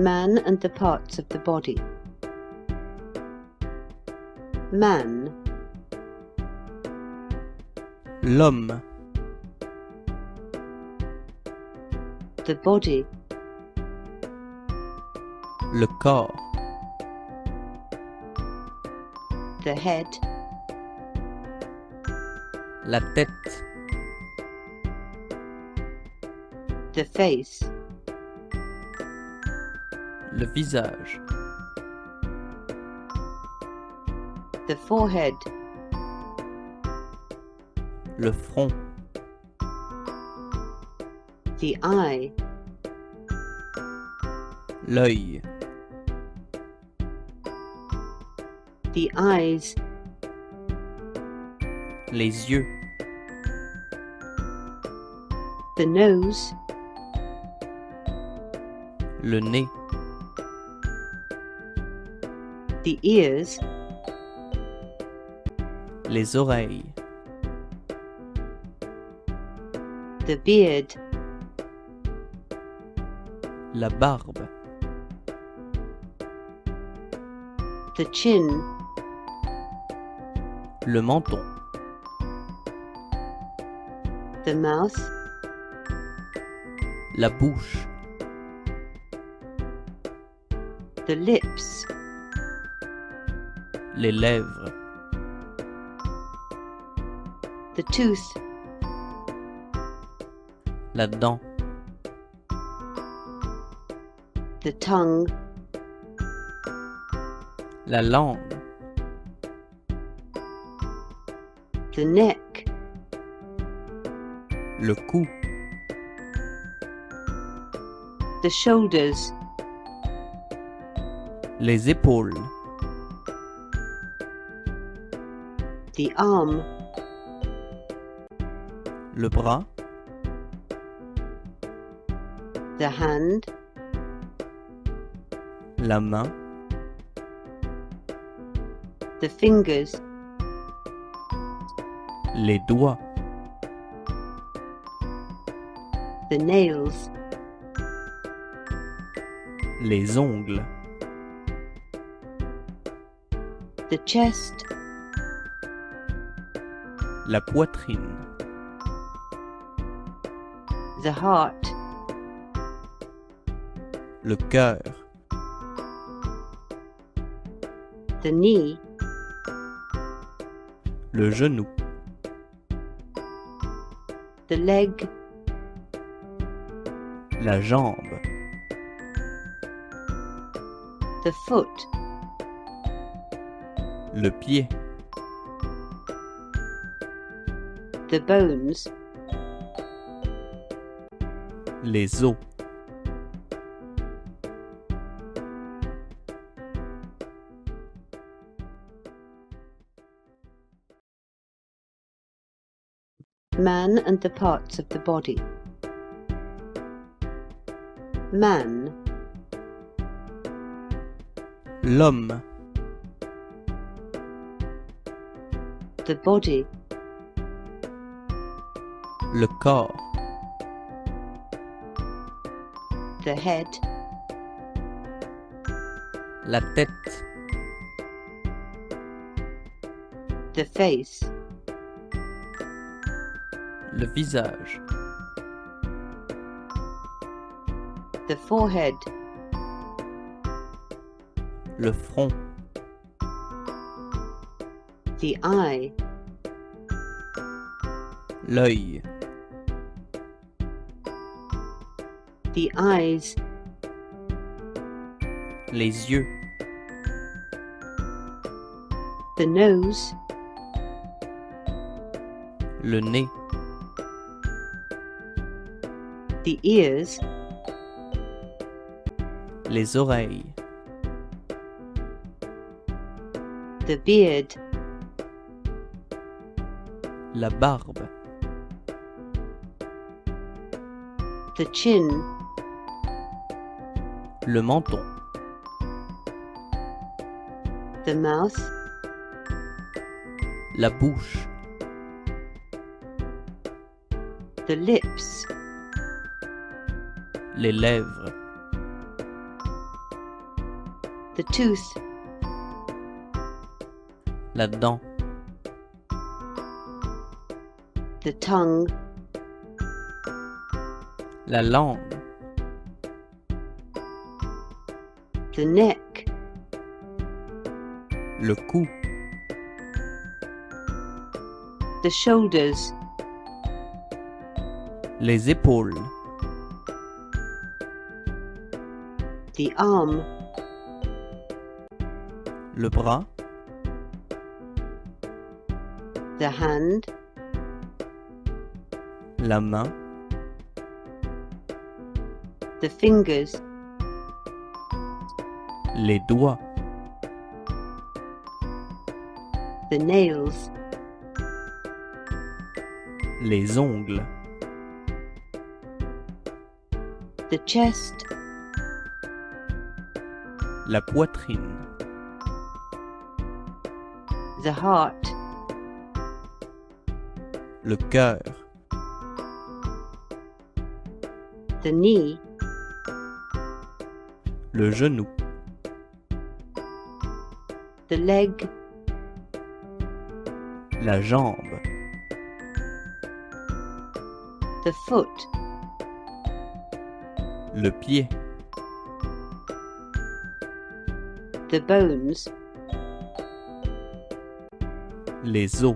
Man and the parts of the body. Man, l'homme, the body, le corps, the head, la tête, the face, le visage, the forehead, le front, the eye, l'œil, the eyes, les yeux, the nose, le nez, the ears, les oreilles, the beard, la barbe, the chin, le menton, the mouth, la bouche, the lips, les lèvres, the tooth, la dent, the tongue, la langue, the neck, le cou, the shoulders, les épaules, the arm, le bras, the hand, la main, the fingers, les doigts, the nails, les ongles, the chest, la poitrine, the heart, le cœur, the knee, le genou, the leg, la jambe, the foot, le pied, the bones, les os, man and the parts of the body. Man, l'homme, the body, le corps, the head, la tête, the face, le visage, the forehead, le front, the eye, l'œil, the eyes, les yeux, the nose, le nez, the ears, les oreilles, the beard, la barbe, the chin, le menton, the mouth, la bouche, the lips, les lèvres, the tooth, la dent, the tongue, la langue, the neck, le cou, the shoulders, les épaules, the arm, le bras, the hand, la main, the fingers, les doigts, the nails, les ongles, the chest, la poitrine, the heart, le cœur, the knee, le genou, the leg, la jambe, the foot, le pied, the bones, les os,